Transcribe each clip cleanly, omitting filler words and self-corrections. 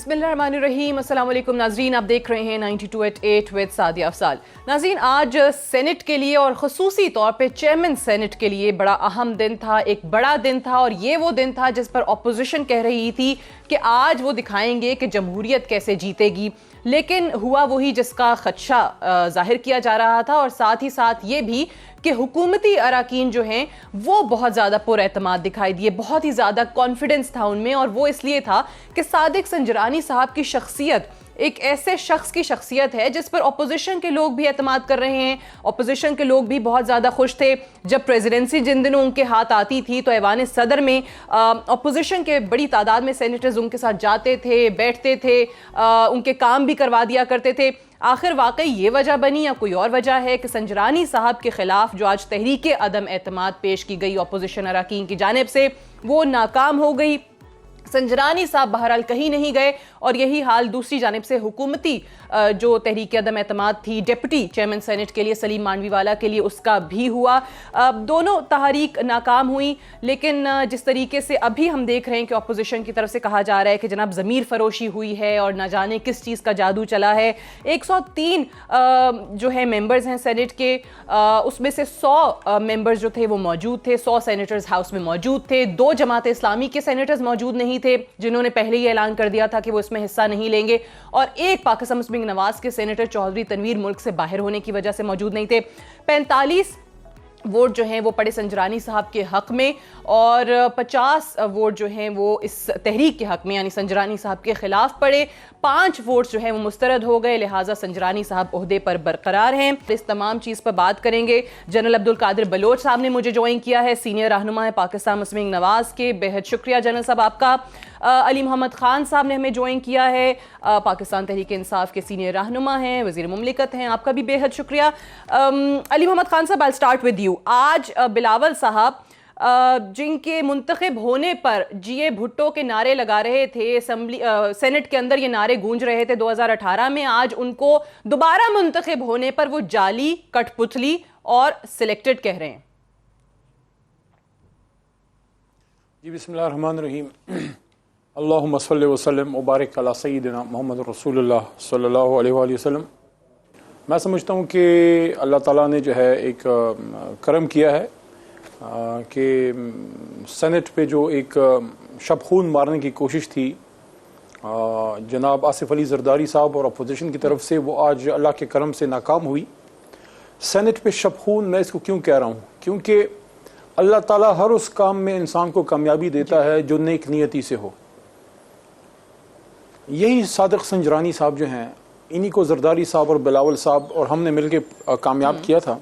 बिस्मिल्लाहिर्रहमानिर्रहीम। अस्सलाम वालेकुम नाज़रीन, आप देख रहे हैं 92@8 विद सादिया अफसाल। नाज़रीन, आज सेनेट के लिए और ख़ुसूसी तौर पे चेयरमैन सेनेट के लिए बड़ा अहम दिन था, एक बड़ा दिन था, और ये वो दिन था जिस पर अपोजिशन कह रही थी कि आज वो दिखाएंगे कि जमहूरियत कैसे जीतेगी। लेकिन हुआ वही जिसका खदशा जाहिर किया जा रहा था, और साथ ही साथ ये भी कि हुकूमती अराकीन जो हैं वो बहुत ज़्यादा पुरएतमाद दिखाई दिए, बहुत ही ज़्यादा कॉन्फिडेंस था उनमें। और वो इसलिए था कि सादिक संजरानी साहब की शख्सियत एक ऐसे शख्स की शख्सियत है जिस पर अपोजिशन के लोग भी एतमाद कर रहे हैं। अपोजिशन के लोग भी बहुत ज़्यादा खुश थे जब प्रेसिडेंसी जिन दिनों उनके हाथ आती थी तो ऐवान सदर में अपोजिशन के बड़ी तादाद में सेनेटर्स उनके साथ जाते थे, बैठते थे, उनके काम भी करवा दिया करते थे। आखिर वाकई ये वजह बनी या कोई और वजह है कि संजरानी साहब के खिलाफ जो आज तहरीक अदम एतमाद पेश की गई अपोजिशन अराकीन की जानिब से, वो नाकाम हो गई। संजरानी साहब बहरहाल कहीं नहीं गए, और यही हाल दूसरी जानिब से हुकूमती जो तहरीक अदम एतमाद थी डिप्टी चेयरमैन सेनेट के लिए सलीम मांडवीवाला के लिए, उसका भी हुआ। दोनों तहरीक नाकाम हुई। लेकिन जिस तरीके से अभी हम देख रहे हैं कि अपोजिशन की तरफ से कहा जा रहा है कि जनाब ज़मीर फरोशी हुई है और ना जाने किस चीज़ का जादू चला है। 103 जो है मेंबर्स हैं सेनेट के, उसमें से 100 मेंबर्स जो थे वो मौजूद थे, 100 सेनेटर्स हाउस में मौजूद थे। 2 जमात इस्लामी के सेनेटर्स मौजूद नहीं थे जिन्होंने पहले ही ऐलान कर दिया था कि वो इसमें हिस्सा नहीं लेंगे, और एक पाकिस्तान मुस्लिम नवाज के सेनेटर चौधरी तनवीर मुल्क से बाहर होने की वजह से मौजूद नहीं थे। 45 वोट जो हैं वो पड़े संजरानी साहब के हक में, और 50 वोट जो हैं वो इस तहरीक के हक में यानी संजरानी साहब के खिलाफ पड़े। 5 वोट जो हैं वो मुस्तरद हो गए, लिहाजा संजरानी साहब ओहदे पर बरकरार हैं। इस तमाम चीज़ पर बात करेंगे। जनरल अब्दुल कादिर बलोच साहब ने मुझे ज्वाइन किया है, सीनियर रहनुमा है पाकिस्तान मुस्लिम नवाज के, बेहद शुक्रिया जनरल साहब आपका। अली मोहम्मद खान साहब ने हमें ज्वाइन किया है, पाकिस्तान तहरीक इंसाफ के सीनियर रहनुमा हैं, वज़ीर मुमलिकत हैं, आपका भी बेहद शुक्रिया। अली मोहम्मद खान साहब, आई स्टार्ट विद यू। आज बिलावल साहब जिनके मुंतखब होने पर जीए भुट्टो के नारे लगा रहे थे, असम्बली सेनेट के अंदर ये नारे गूंज रहे थे 2018 में, आज उनको दोबारा मुंतखब होने पर वो जाली, कठपुतली और सिलेक्टेड कह रहे हैं। जी बिस्मिल्लाहिर्रहमानिर्रहीम। अल्लाहुम्मा सल्लि व सल्लिम व बारिक अला सय्यिदिना मुहम्मद रसूलुल्लाह सल्लल्लाहु अलैहि वसल्लम। मैं समझता हूँ कि अल्लाह ताला ने जो है एक करम किया है कि सेनेट पे जो एक शब-खून मारने की कोशिश थी जनाब आसिफ अली जरदारी साहब और अपोजिशन की तरफ से, वो आज अल्लाह के करम से नाकाम हुई। सेनेट पे शब-खून मैं इसको क्यों कह रहा हूँ, क्योंकि अल्लाह ताला हर उस काम में इंसान को कामयाबी देता है जो नेक नियति से हो। यही सादिक संजरानी साहब जो हैं, इन्हीं को जरदारी साहब और बिलावल साहब और हमने मिलके कामयाब किया था।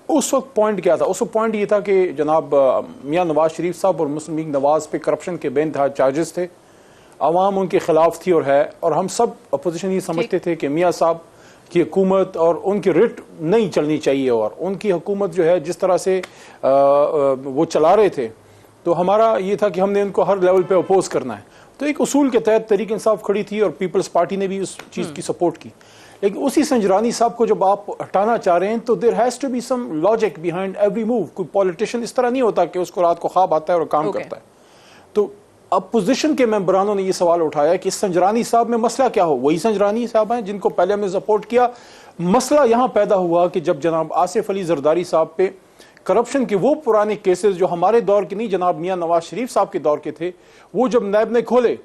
उस वक्त पॉइंट क्या था? उस वक्त पॉइंट ये था कि जनाब मियाँ नवाज शरीफ साहब और मुस्लिम लीग नवाज पे करप्शन के बेइंतहा चार्जेस थे, आवाम उनके खिलाफ थी और है, और हम सब अपोजिशन ये समझते थे कि मियाँ साहब की हुकूमत और उनकी रिट नहीं चलनी चाहिए, और उनकी हुकूमत जो है जिस तरह से वो चला रहे थे, तो हमारा ये था कि हमने उनको हर लेवल पे अपोज करना है। तो एक उसूल के तहत तहरीक इंसाफ खड़ी थी और पीपल्स पार्टी ने भी उस चीज़ की सपोर्ट की। लेकिन उसी संजरानी साहब को जब आप हटाना चाह रहे हैं तो there has to be some logic behind every move. कोई पॉलिटिशियन इस तरह नहीं होता कि उसको रात को ख्वाब आता है और काम करता है। तो अपोजिशन के मेंबरानों ने यह सवाल उठाया कि संजरानी साहब में मसला क्या हो। वही संजरानी साहब हैं जिनको पहले हमने सपोर्ट किया। मसला यहां पैदा हुआ कि जब जनाब आसिफ अली जरदारी साहब पे करप्शन के वो पुराने केसेस जो हमारे दौर के नहीं, जनाब मियां नवाज शरीफ साहब के दौर के थे, वो जब नैब ने खोले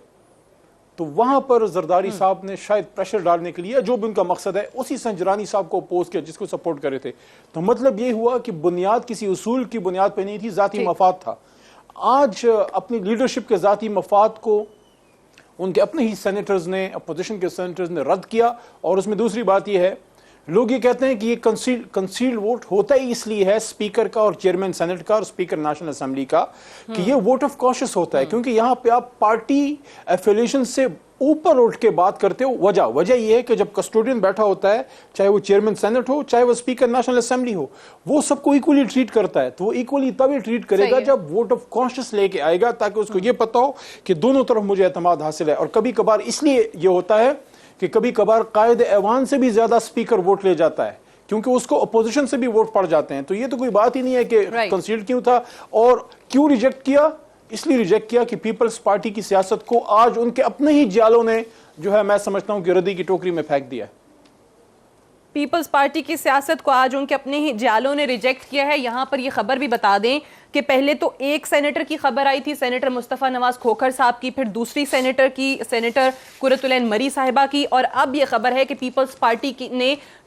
तो वहां पर जरदारी साहब ने शायद प्रेशर डालने के लिए, जो भी उनका मकसद है, उसी संजरानी साहब को अपोज किया जिसको सपोर्ट कर रहे थे। तो मतलब ये हुआ कि बुनियाद किसी उसूल की बुनियाद पे नहीं थी, जाती मफाद था। आज अपनी लीडरशिप के जाती मफाद को उनके अपने ही सेनेटर्स ने, अपोजिशन के सेनेटर्स ने रद्द किया। और उसमें दूसरी बात यह है, लोग ये कहते हैं कि ये कंसील्ड वोट होता ही इसलिए है स्पीकर का और चेयरमैन सेनेट का और स्पीकर नेशनल असेंबली का, कि ये वोट ऑफ कॉशियस होता है, क्योंकि यहाँ पे आप पार्टी एफिलिएशन से ऊपर उठ के बात करते हो। वजह यह है कि जब कस्टोडियन बैठा होता है, चाहे वो चेयरमैन सेनेट हो, चाहे वो स्पीकर नेशनल असेंबली हो, वो सबको इक्वली ट्रीट करता है। तो वो इक्वली तभी ट्रीट करेगा जब वोट ऑफ कॉन्शियस लेके आएगा, ताकि उसको ये पता हो कि दोनों तरफ मुझे एतमाद हासिल है। और कभी कभार इसलिए ये होता है कि कभी कभार कायद ऐवान से भी ज्यादा स्पीकर वोट ले जाता है, क्योंकि उसको अपोजिशन से भी वोट पड़ जाते हैं। तो ये तो कोई बात ही नहीं है कि कंसील्ड क्यों था और क्यों रिजेक्ट किया। इसलिए रिजेक्ट किया कि पीपल्स पार्टी की सियासत को आज उनके अपने ही जालों ने जो है, मैं समझता हूं कि रद्दी की टोकरी में फेंक दिया है। पीपल्स पार्टी की सियासत को आज उनके अपने ही जालों ने रिजेक्ट किया है। यहां पर यह खबर भी बता दें कि पहले तो एक सेनेटर की खबर आई थी, सेनेटर मुस्तफ़ा नवाज खोखर साहब की, फिर दूसरी सेनेटर की, सेनेटर कुरतुलैन मरी साहिबा की, और अब यह खबर है कि पीपल्स पार्टी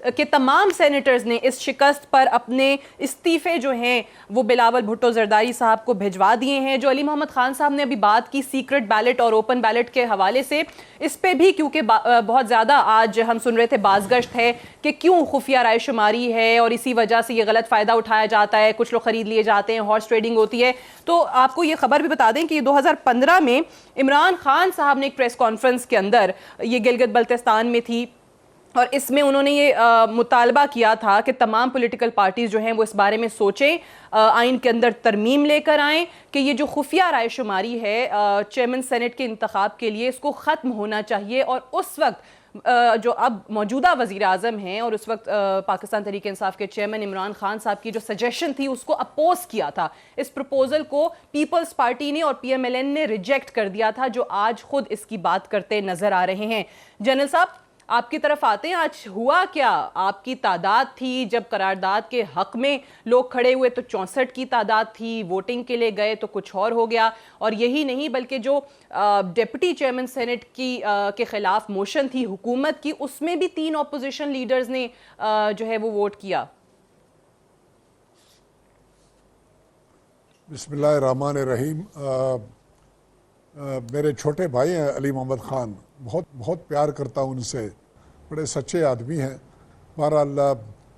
के तमाम सेनेटर्स ने इस शिकस्त पर अपने इस्तीफे जो हैं वो बिलावल भुट्टो जरदारी साहब को भिजवा दिए हैं। जो अली मोहम्मद खान साहब ने अभी बात की सीक्रेट बैलेट और ओपन बैलेट के हवाले से, इस पे भी क्योंकि बहुत ज़्यादा आज हम सुन रहे थे बाज़गश्त है कि क्यों खुफिया रायशुमारी है और इसी वजह से ये गलत फ़ायदा उठाया जाता है, कुछ लोग ख़रीद लिए जाते हैं, हॉर्स ट्रेडिंग होती है। तो आपको ये खबर भी बता दें कि 2015 में इमरान खान साहब ने एक प्रेस कॉन्फ्रेंस के अंदर, ये गिलगित बल्तिस्तान में थी, और इसमें उन्होंने ये मुतालबा किया था कि तमाम पॉलिटिकल पार्टीज़ जो हैं वो इस बारे में सोचें, आइन के अंदर तरमीम लेकर आएँ कि ये जो खुफिया रायशुमारी है चेयरमैन सेनेट के इंतखाब के लिए, इसको ख़त्म होना चाहिए। और उस वक्त जो अब मौजूदा वज़ीर आज़म हैं और उस वक्त पाकिस्तान तहरीक इंसाफ के चेयरमैन इमरान खान साहब की जो सजेशन थी उसको अपोज किया था। इस प्रपोजल को पीपल्स पार्टी ने और PMLN ने रिजेक्ट कर दिया था, जो आज खुद इसकी बात करते नजर आ रहे हैं। जनरल साहब, आपकी तरफ आते हैं, आज हुआ क्या? आपकी तादाद थी जब करारदाद के हक में लोग खड़े हुए तो 64 की तादाद थी, वोटिंग के लिए गए तो कुछ और हो गया। और यही नहीं बल्कि जो डिप्टी चेयरमैन सेनेट के खिलाफ मोशन थी हुकूमत की, उसमें भी 3 ऑपोजिशन लीडर्स ने जो है वो वोट किया। बिस्मिल्लाहिर्रहमानिर्रहीम। मेरे छोटे भाई हैं अली मोहम्मद ख़ान, बहुत प्यार करता हूँ उनसे, बड़े सच्चे आदमी हैं। बहरहाल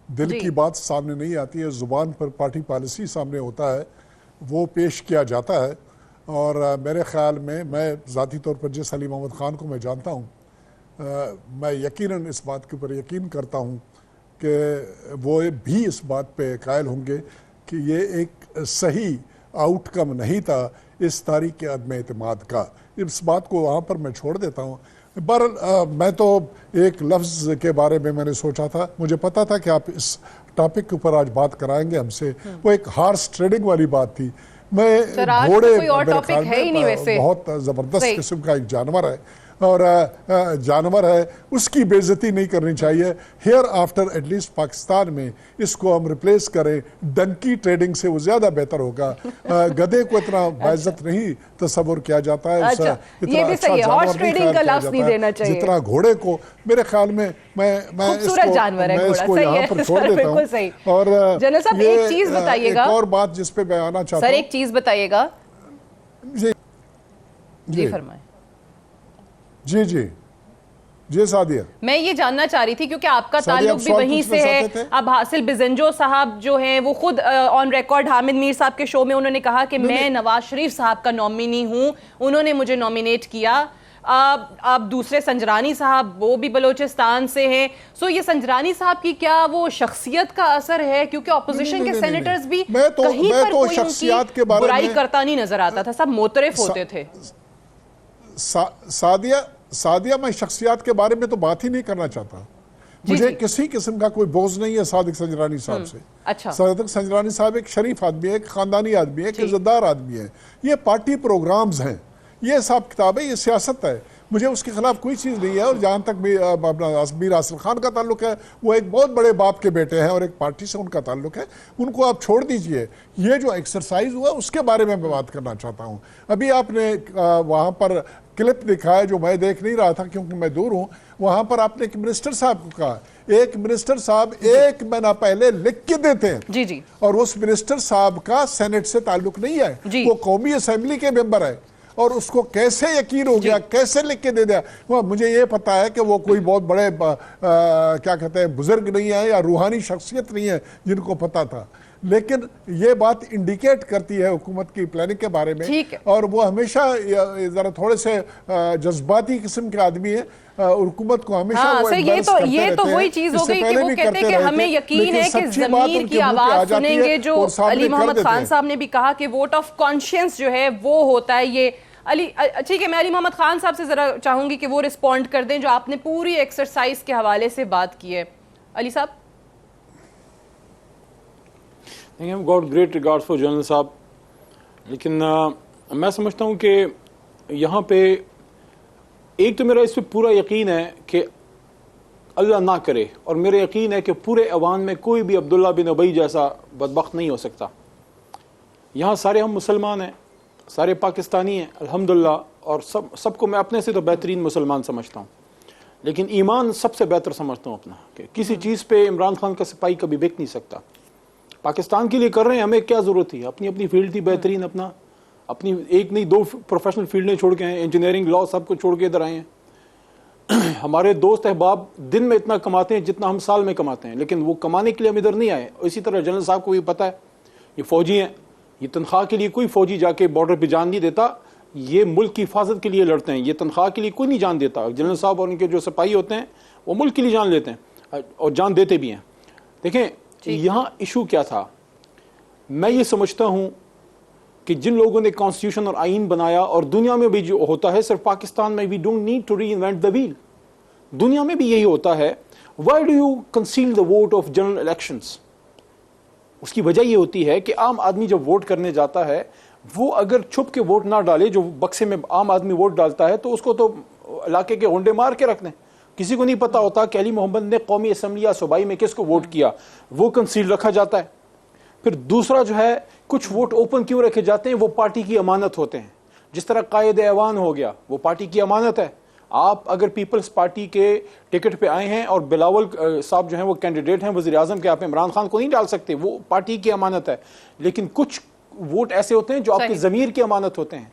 दिल की बात सामने नहीं आती है, ज़ुबान पर पार्टी पॉलिसी सामने होता है, वो पेश किया जाता है। और मेरे ख़्याल में, मैं ज़ाती तौर पर जिस अली मोहम्मद ख़ान को मैं जानता हूँ, मैं यकीनन इस बात के ऊपर यकीन करता हूँ कि वो भी इस बात पे कायल होंगे कि ये एक सही आउटकम नहीं था इस तारीख के अदम एतमाद का। इस बात को वहाँ पर मैं छोड़ देता हूँ। बहरहाल मैं तो एक लफ्ज़ के बारे में मैंने सोचा था, मुझे पता था कि आप इस टॉपिक के ऊपर आज बात कराएंगे हमसे, वो एक हॉर्स ट्रेडिंग वाली बात थी। मैं घोड़े, मेरे ख्याल में बहुत ज़बरदस्त किस्म का एक जानवर है और जानवर है, उसकी बेइज्जती नहीं करनी चाहिए। हेयर आफ्टर एटलीस्ट पाकिस्तान में इसको हम रिप्लेस करें डंकी ट्रेडिंग से, वो ज़्यादा बेहतर होगा। गधे को इतना बाइज्जत नहीं तस्वुर किया जाता है, अच्छा, इतना अच्छा जानवर नहीं देना चाहिए जितना घोड़े को। मेरे ख्याल में मैं इसको यहाँ पर छोड़ देता हूँ। और जनरल साहब, एक चीज बताइएगा, एक और बात जिस पे मैं आना चाहता हूँ। सर एक चीज बताइएगा। जी फरमाएं। जी सादिया, मैं ये जानना चाह रही थी क्योंकि आपका ताल्लुक भी वहीं से है। अब हासिल बिजंजो साहब जो हैं वो खुद ऑन रिकॉर्ड हामिद मीर साहब के शो में उन्होंने कहा कि मैं नवाज शरीफ साहब का नॉमिनी हूं, उन्होंने मुझे नॉमिनेट किया। आप दूसरे संजरानी साहब, वो भी बलोचिस्तान से हैं। सो ये संजरानी साहब की क्या वो शख्सियत का असर है? क्योंकि ऑपोजिशन के सेनेटर्स भी कहीं पर कोई उनकी बुराई करता नहीं नजर आता था, सब मोतरफ होते थे। सादिया, मैं शख्सियात के बारे में तो बात ही नहीं करना चाहता। मुझे किसी किस्म का कोई बोझ नहीं है सादिक संजरानी साहब से। अच्छा। सादिक संजरानी साहब एक शरीफ आदमी है, एक खानदानी आदमी है, एक इज्जतदार आदमी है। ये पार्टी प्रोग्राम्स हैं, ये हिसाब किताब है, ये सियासत है। मुझे उसके खिलाफ कोई चीज़ नहीं है। और जहाँ तक मीर आसिल खान का ताल्लुक है, वो एक बहुत बड़े बाप के बेटे हैं और एक पार्टी से उनका ताल्लुक है, उनको आप छोड़ दीजिए। ये जो एक्सरसाइज हुआ उसके बारे में मैं बात करना चाहता हूँ। अभी आपने वहाँ पर क्लिप दिखाया जो मैं देख नहीं रहा था क्योंकि मैं दूर हूँ। वहाँ पर आपने एक मिनिस्टर साहब को कहा, एक मिनिस्टर साहब 1 महीना पहले लिख के देते हैं। जी। और उस मिनिस्टर साहब का सेनेट से ताल्लुक नहीं है, वो कौमी असेंबली के मेंबर है। और उसको कैसे यकीन हो गया, कैसे लिख के दे दिया? वो मुझे ये पता है कि वो कोई बहुत बड़े क्या कहते हैं बुजुर्ग नहीं है या रूहानी शख्सियत नहीं है जिनको पता था, लेकिन ये बात इंडिकेट करती है हुकूमत की प्लानिंग के बारे में। और वो हमेशा जरा थोड़े से जज्बाती किस्म के आदमी है। हुकूमत को हमेशा ये तो वही चीज हो गई कि वो कहते हैं कि हमें यकीन है कि ज़मीर की आवाज सुनेंगे। जो अली मोहम्मद खान साहब ने भी कहा कि वोट ऑफ कॉन्शियंस जो है वो होता है। ये अली, ठीक है, मैं अली मोहम्मद खान साहब से जरा चाहूंगी कि वो रिस्पॉन्ड कर दें जो आपने पूरी एक्सरसाइज के हवाले से बात की है। अली साहब। Got great regards for general साहब, लेकिन मैं समझता हूं कि यहाँ पे एक तो मेरा इस पर पूरा यकीन है कि अल्लाह ना करे, और मेरा यकीन है कि पूरे अवान में कोई भी अब्दुल्ला बिन उबई जैसा बदबख्त नहीं हो सकता। यहाँ सारे हम मुसलमान हैं, सारे पाकिस्तानी हैं अल्हम्दुलिल्लाह, और सबको मैं अपने से तो बेहतरीन मुसलमान समझता हूँ, लेकिन ईमान सबसे बेहतर समझता हूँ अपना, कि किसी चीज़ पे इमरान खान का सिपाही कभी बिक नहीं सकता। पाकिस्तान के लिए कर रहे हैं, हमें क्या ज़रूरत थी, अपनी अपनी फील्ड थी बेहतरीन, अपनी एक नहीं 2 प्रोफेशनल फील्डें छोड़ के हैं, इंजीनियरिंग लॉ सब कुछ छोड़ के इधर आए हैं। हमारे दोस्त अहबाब दिन में इतना कमाते हैं जितना हम साल में कमाते हैं, लेकिन वो कमाने के लिए हम इधर नहीं आए। इसी तरह जनरल साहब को भी पता है, ये फ़ौजी हैं, ये तनख्वाह के लिए कोई फ़ौजी जाके बॉर्डर पर जान नहीं देता, ये मुल्क की हिफाजत के लिए लड़ते हैं, ये तनख्वाह के लिए कोई नहीं जान देता। जनरल साहब और उनके जो सिपाही होते हैं वो मुल्क के लिए जान लेते हैं और जान देते भी हैं। देखें यहाँ इशू क्या था, मैं ये समझता हूँ कि जिन लोगों ने कॉन्स्टिट्यूशन और आइन बनाया, और दुनिया में भी जो होता है, सिर्फ पाकिस्तान में, we don't need to reinvent the wheel, दुनिया में भी यही होता है। Why do you conceal the vote of general elections? उसकी वजह ये होती है कि आम आदमी जब वोट करने जाता है, वो अगर छुप के वोट ना डाले, जो बक्से में आम आदमी वोट डालता है, तो उसको तो इलाके के होंडे मार के रख दें। किसी को नहीं पता होता कि अली मोहम्मद ने कौमी असम्बली या सूबाई में किसको वोट किया, वो कंसील रखा जाता है। फिर दूसरा जो है, कुछ वोट ओपन क्यों रखे जाते हैं, वो पार्टी की अमानत होते हैं। जिस तरह कायद ऐवान हो गया, वो पार्टी की अमानत है। आप अगर पीपल्स पार्टी के टिकट पे आए हैं और बिलावल साहब जो हैं वो कैंडिडेट हैं वज़ीर आज़म के, आप इमरान खान को नहीं डाल सकते, वो पार्टी की अमानत है। लेकिन कुछ वोट ऐसे होते हैं जो आपके ज़मीर की अमानत होते हैं।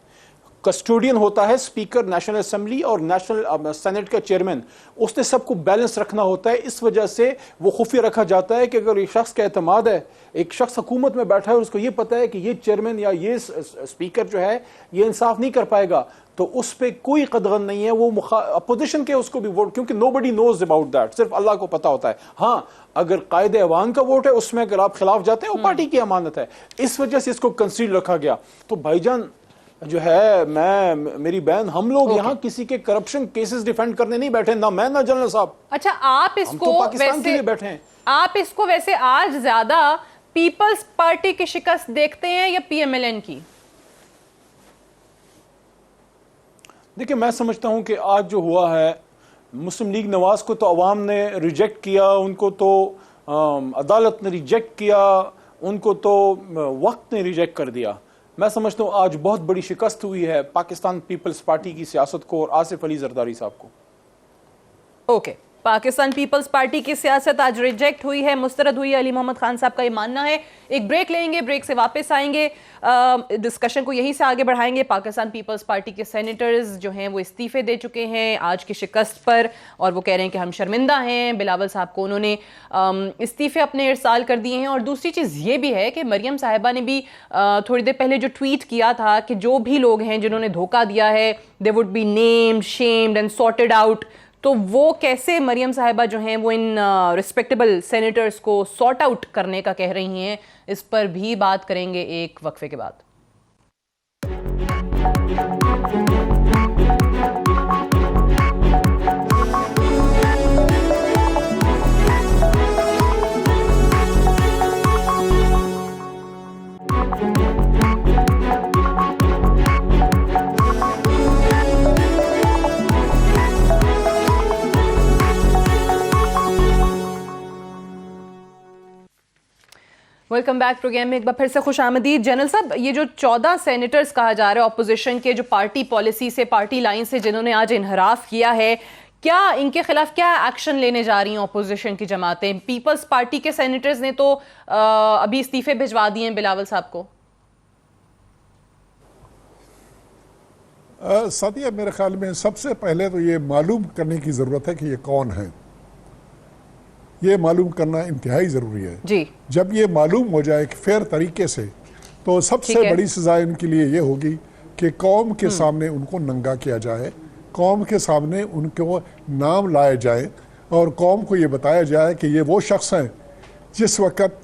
कस्टोडियन होता है स्पीकर नेशनल असेंबली और नेशनल सेनेट का चेयरमैन, उसने सबको बैलेंस रखना होता है। इस वजह से वो खुफिया रखा जाता है कि अगर एक शख्स का एतमाद है, एक शख्स हुकूमत में बैठा है, उसको ये पता है कि ये चेयरमैन या ये स्पीकर जो है ये इंसाफ नहीं कर पाएगा, तो उस पर कोई कदगन नहीं है, वो अपोजिशन के उसको भी वोट, क्योंकि नोबडी नोज अबाउट दैट, सिर्फ अल्लाह को पता होता है। हाँ, अगर कायद ऐवान का वोट है, उसमें अगर आप खिलाफ जाते हैं, वो पार्टी की अमानत है। इस वजह से इसको कंसील रखा गया। तो भाईजान जो है, मेरी बहन, हम लोग यहाँ किसी के करप्शन केसेस डिफेंड करने नहीं बैठे, ना मैं ना जनरल साहब। अच्छा, आप इसको तो पाकिस्तान के लिए बैठे हैं। आप इसको वैसे आज ज्यादा पीपल्स पार्टी की शिकस्त देखते हैं या पीएमएलएन की? देखिए, मैं समझता हूं कि आज जो हुआ है, मुस्लिम लीग नवाज को तो अवाम ने रिजेक्ट किया, उनको तो अदालत ने रिजेक्ट किया, उनको तो वक्त ने रिजेक्ट कर दिया। मैं समझता हूं आज बहुत बड़ी शिकस्त हुई है पाकिस्तान पीपल्स पार्टी की सियासत को और आसिफ अली जरदारी साहब को। ओके, पाकिस्तान पीपल्स पार्टी की सियासत आज रिजेक्ट हुई है, मुस्तरद हुई है, अली मोहम्मद खान साहब का ये मानना है। एक ब्रेक लेंगे, ब्रेक से वापस आएंगे, डिस्कशन को यहीं से आगे बढ़ाएंगे। पाकिस्तान पीपल्स पार्टी के सेनेटर्स जो हैं वो इस्तीफे दे चुके हैं आज की शिकस्त पर, और वो कह रहे हैं कि हम शर्मिंदा हैं। बिलावल साहब को उन्होंने इस्तीफे अपने इरसाल कर दिए हैं। और दूसरी चीज़ ये भी है कि मरियम साहिबा ने भी थोड़ी देर पहले जो ट्वीट किया था कि जो भी लोग हैं जिन्होंने धोखा दिया है, they would be named, shamed and sorted out. तो वो कैसे मरियम साहिबा जो हैं वो इन रिस्पेक्टेबल सेनेटर्स को सॉर्ट आउट करने का कह रही हैं, इस पर भी बात करेंगे एक वक्फे के बाद। वेलकम बैक प्रोग्राम में एक बार फिर से खुश आमदीद। जनरल साहब, ये जो 14 सेनेटर्स कहा जा रहा है ऑपोजिशन के, जो पार्टी पॉलिसी से, पार्टी लाइन से जिन्होंने आज इनहराफ किया है, क्या इनके खिलाफ क्या एक्शन लेने जा रही हैं ऑपोजिशन की जमातें? पीपल्स पार्टी के सेनेटर्स ने तो अभी इस्तीफे भिजवा दिए हैं बिलावल साहब को। सादिया, मेरे ख्याल में सबसे पहले तो ये मालूम करने की ज़रूरत है कि ये कौन है। ये मालूम करना इंतहाई ज़रूरी है जी। जब ये मालूम हो जाए कि फेयर तरीके से, तो सबसे बड़ी सज़ा इनके लिए ये होगी कि कौम के सामने उनको नंगा किया जाए, कौम के सामने उनको नाम लाए जाए और कौम को ये बताया जाए कि ये वो शख्स हैं जिस वक़्त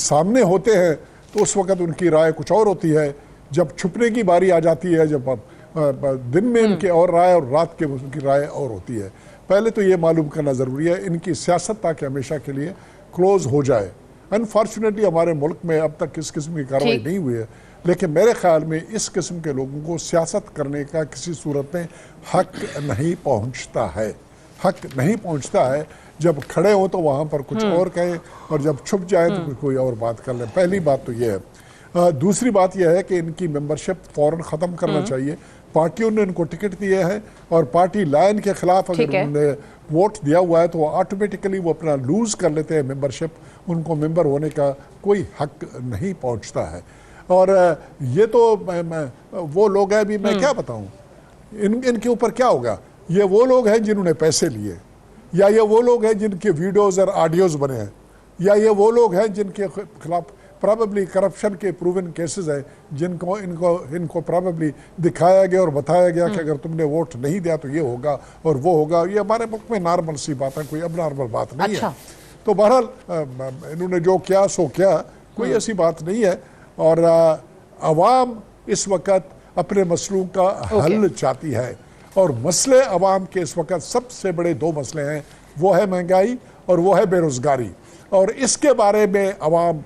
सामने होते हैं तो उस वक़्त उनकी राय कुछ और होती है, जब छुपने की बारी आ जाती है, जब दिन में इनकी और राय और रात के उनकी राय और होती है। पहले तो ये मालूम करना ज़रूरी है इनकी सियासत, ताकि हमेशा के लिए क्लोज हो जाए। अनफॉर्चुनेटली हमारे मुल्क में अब तक किस किस्म की कार्रवाई नहीं हुई है। लेकिन मेरे ख्याल में इस किस्म के लोगों को सियासत करने का किसी सूरत में हक नहीं पहुंचता है, हक नहीं पहुंचता है। जब खड़े हो तो वहाँ पर कुछ और कहें और जब छुप जाए तो कोई और बात कर ले। पहली बात तो ये है। दूसरी बात यह है कि इनकी मेंबरशिप फौरन ख़त्म करना चाहिए। पार्टियों ने इनको टिकट दिए हैं और पार्टी लाइन के खिलाफ अगर उन्होंने वोट दिया हुआ है तो ऑटोमेटिकली वो अपना लूज कर लेते हैं मेंबरशिप, उनको मेंबर होने का कोई हक नहीं पहुंचता है। और ये तो वो लोग हैं, अभी मैं क्या बताऊं इनके ऊपर क्या होगा। ये वो लोग हैं जिन्होंने पैसे लिए, या ये वो लोग हैं जिनके वीडियोस और ऑडियोज बने हैं, या ये वो लोग हैं जिनके खिलाफ प्रॉबेबली करप्शन के प्रूवन केसेस हैं, जिनको इनको प्रॉबेबली दिखाया गया और बताया गया कि अगर तुमने वोट नहीं दिया तो ये होगा और वो होगा। ये हमारे मुल्क में नॉर्मल सी बात है, कोई अब नॉर्मल बात नहीं है। तो बहरहाल इन्होंने जो किया सो किया, कोई ऐसी बात नहीं है। और अवाम इस वक्त अपने मसलों का हल चाहती है और मसले अवाम के इस वक्त सबसे बड़े दो मसले हैं, वो है महंगाई और वो है बेरोजगारी। और इसके बारे में अवाम